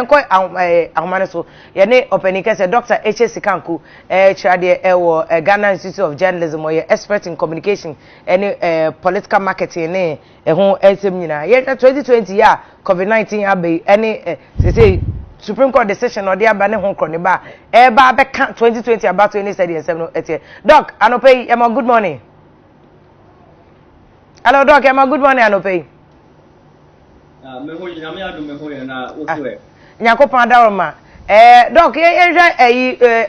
Enko ahomane so ye ne opening say Dr. HS Kanku chade wo Ghana Institute of Journalism or expert in communication any political marketing ne ho esem nyina ye 2020 ya COVID-19 abe any say Supreme Court decision or the abane ho krone ba ba be 2020 about any study and no etie doc anope ema good morning. Hello doc ema good morning anope. Me ho nyame adom me ho ye na woso Nyakopon Daroma doc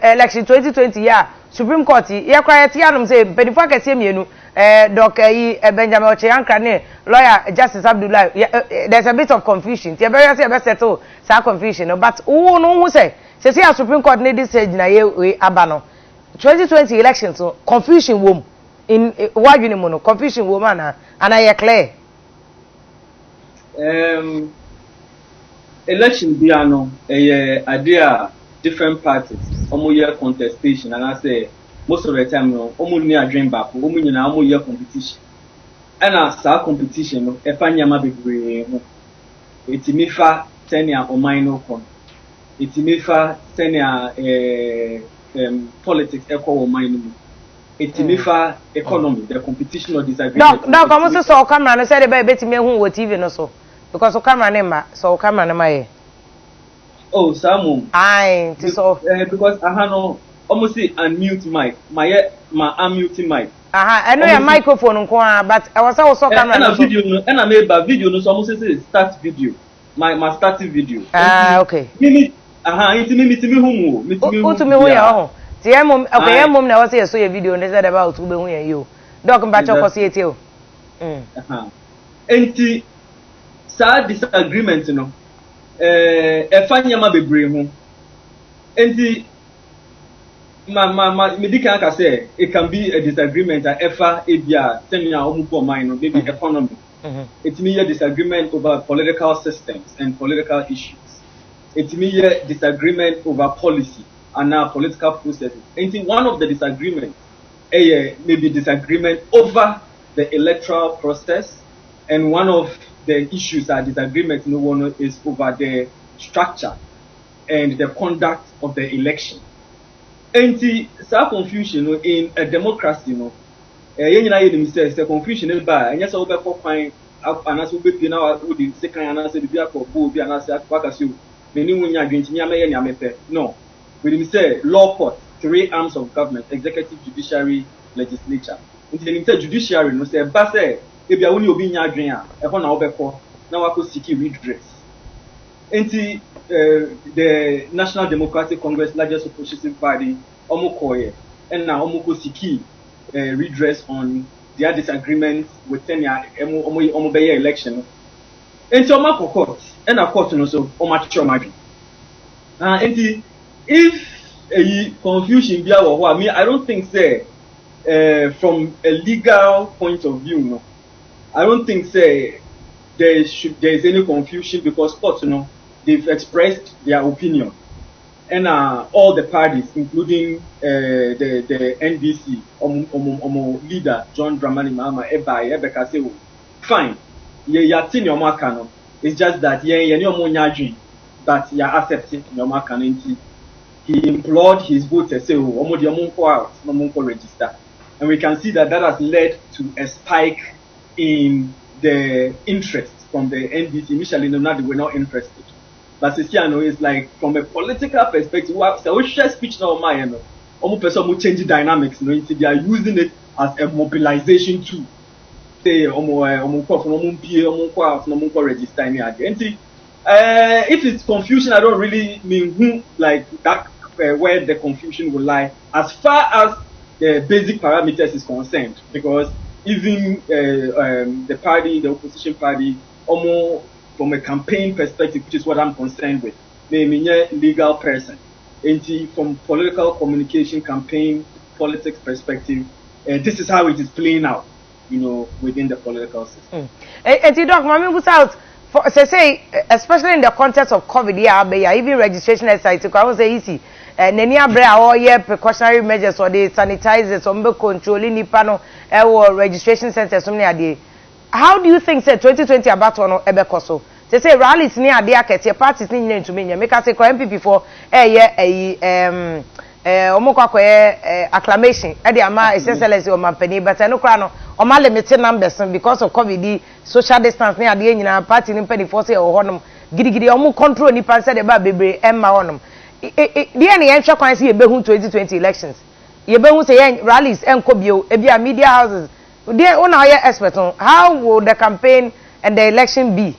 election 2020 ya Supreme Court ye kwayete anum say pedifo akese mienu doc Benjamin Ocheyankra ne lawyer Justice Abdullah there's a bit of confusion tie better say be settle sa confusion but who no who say Supreme Court need this na ye we aba no 2020 elections so confusion wom in wadwini mu no confusion wom ana ye clear election biano idea different parties omo year contestation and I say most of the time no omo ni adwen ba omo nyina omo year competition and as our competition no e fa nyama bebre ho etimi fa tenia oman no kon etimi fa tenia politics e ko oman no etimi fa economy the competition or disagreement doc omo so camera no say the betimi hu wo TV no so because the camera name so camera name aye oh Samu aye so because no almost unmute mic my unmute mic I know your microphone nko but I was also camera no video no and I made video no so almost say start video my starting video okay mimi intimi hu utumi hu ya ho ti emom okay emom na was say so your video no said about ube hu ya yo doc mba choko see eti o enti sad disagreement no efanyama bebre ho enti medical can say it can be a disagreement at efa ebia senior omuko mind no maybe economy it mean a disagreement over political systems and political issues it mean a disagreement over policy and now political processes enti one of the disagreements maybe disagreement over the electoral process and one of the issues are disagreement no one is over the structure and the conduct of the election. Anti sa confusion in a democracy no yenyina yenim say the confusion e ba enya so be kwan anaso be pie na wo di sekan anaso bi akọ bi anaso akakasi meni wunya adwenti nya me amepe no we dem say law court three arms of government executive judiciary legislature until dem say judiciary no say ba say ebia woni obi nya adwen a e ho na wo be kọ na wa ko seek redress anti the National Democratic Congress largest opposition party omokoye and now omoko seek redress on their disagreements with their omo be election anti omako court and a court no so omachicho magi anti if a confusion bia wo ho me I don't think say from a legal point of view no I don't think say there is any confusion because court they've expressed their opinion and all the parties including the NDC leader John Dramani Mahama Ebeka say fine ya tin your mark it's just that ye ni omo nyadwin but you accepting your mark he implored his voters say omo de omo go out no omo register and we can see that has led to a spike in the interest from the NDC. Initially, no, they were not interested. But Sisiano is like from a political perspective. So we share speech now, my almost person will change the dynamics. You know, they are using it as a mobilization tool. Say, register any identity. If it's confusion, I don't really mean who like that where the confusion will lie. As far as the basic parameters is concerned, because even the party, the opposition party, almost from a campaign perspective, which is what I'm concerned with, they mean a legal person. And from political communication, campaign, politics perspective, this is how it is playing out, you know, within the political system. And Doc, Mami was out for say, especially in the context of COVID, even registration exercise, I would say easy. Neni abre all year precautionary measures or the sanitizers or controlling nipano or registration centers. How do you think say 2020 about one ebekoso? say rallies ni ade akete parties ni nyina ntumi nya make say ko MPP for acclamation e dey ama SSLS o mampani but no kra no o ma limited numbers because of covid social distance ni ade nyina party ni mpani for say o honom gidigidi o mu control ni pan say de ba bebre emma honom dey na yen hwe kwan say e behu 2020 elections ye behu say yen rallies enko bio e bia media houses dey una hire expert on how will the campaign and the election be.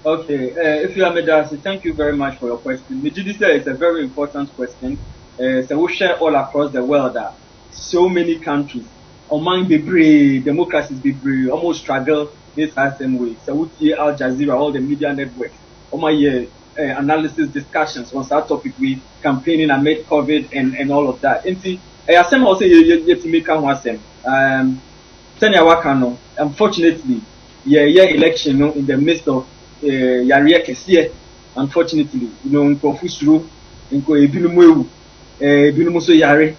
Okay, if you are Medasi, thank you very much for your question. Mijidisa is a very important question. So we share all across the world that so many countries, among the brave, democracies be brave, almost struggle this same way. So we see Al Jazeera, all the media networks, all my analysis discussions on that topic with campaigning amid COVID and all of that. And see, I say also to make unfortunately, election in the midst of Yaria Kessie, unfortunately, Nkofusuru, Nko Ebinumu, Ebinumu Yare,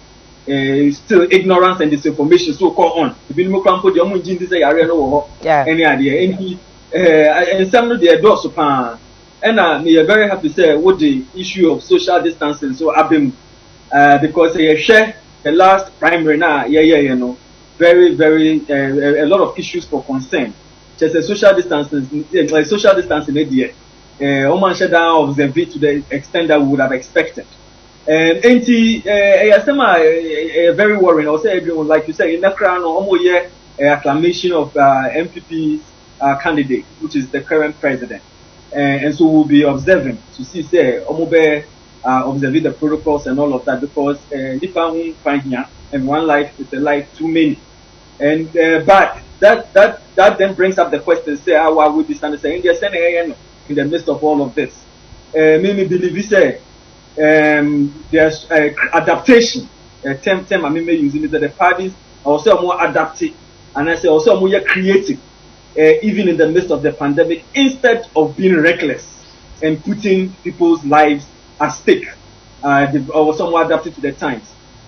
still ignorance and disinformation so called on. Ebinumu Krampo, the Omunjin, this Yare, no, any idea, and some of the adults upon. And we are very happy to say what the issue of social distancing so abim, because they share the last primary now, very, a lot of issues for concern. Just a social distancing, idea. Oman shut down observe it to the extent that we would have expected. And very worrying. I'll say everyone, like you said, in the crown or acclamation of MPP's candidate, which is the current president. And so we'll be observing to see, say, observing the protocols and all of that, because if I won't find here, and one life is a life too many. And but that then brings up the question, say, why would this understand India in the midst of all of this? Maybe believe you say there's adaptation. Term I may using it that the parties are also more adaptive, and I say also more creative, even in the midst of the pandemic, instead of being reckless and putting people's lives at stake. They've also more adapted to the times.